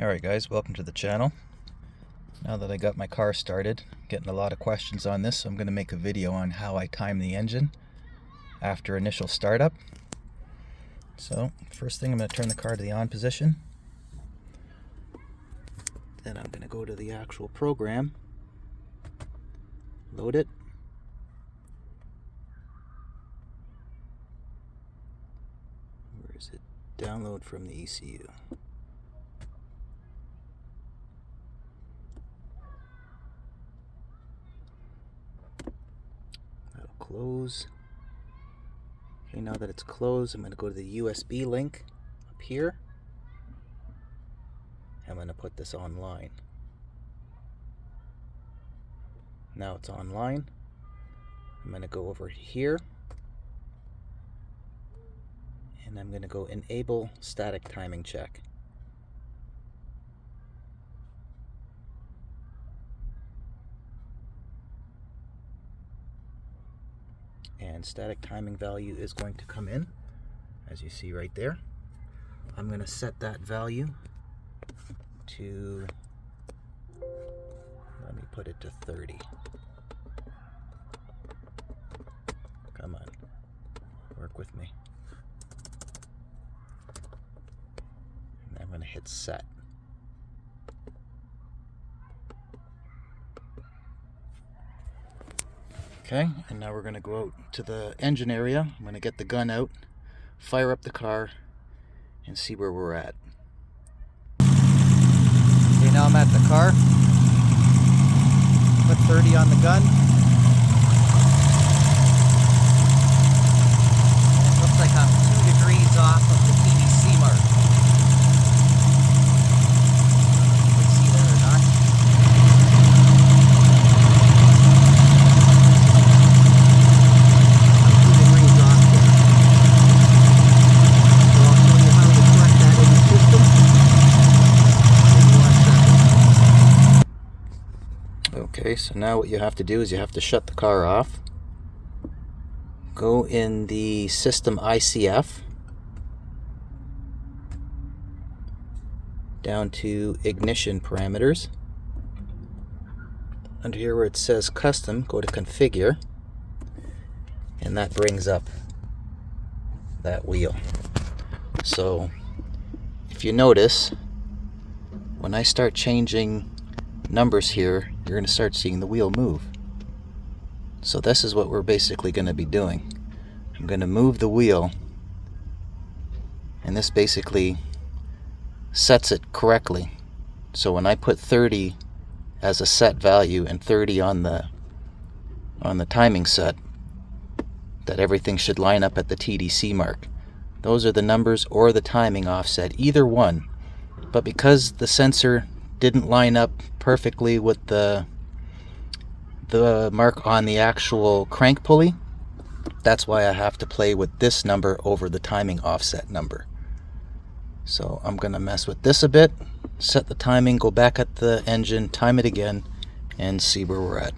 Alright guys, welcome to the channel. Now that I got my car started, getting a lot of questions on this, so I'm going to make a video on how I time the engine after initial startup. So, first thing, I'm going to turn the car to the on position. Then I'm going to go to the actual program, load it. Where is it? Download from the ECU. That'll close. Okay, now that it's closed, I'm going to go to the USB link up here. I'm going to put this online. Now it's online. I'm going to go over here and I'm going to go enable static timing check. And static timing value is going to come in, as you see right there. I'm going to set that value to, let me put it to 30. Come on, work with me. And I'm going to hit set. Okay, and now we're going to go out to the engine area. I'm going to get the gun out, fire up the car, and see where we're at. Okay, now I'm at the car. Put 30 on the gun. And it looks like I'm 2 degrees off of the TDC mark. Can you see that or not? Okay, so now what you have to do is you have to shut the car off. Go in the system ICF, down to ignition parameters. Under here where it says custom, go to configure, and that brings up that wheel. So if you notice, when I start changing numbers here, you're going to start seeing the wheel move. So this is what we're basically going to be doing. I'm going to move the wheel, and this basically sets it correctly. So when I put 30 as a set value and 30 on the timing set, that everything should line up at the TDC mark. Those are the numbers or the timing offset, either one. But because the sensor didn't line up perfectly with the mark on the actual crank pulley, that's why I have to play with this number over the timing offset number. So I'm gonna mess with this a bit, set the timing, go back at the engine, time it again, and see where we're at.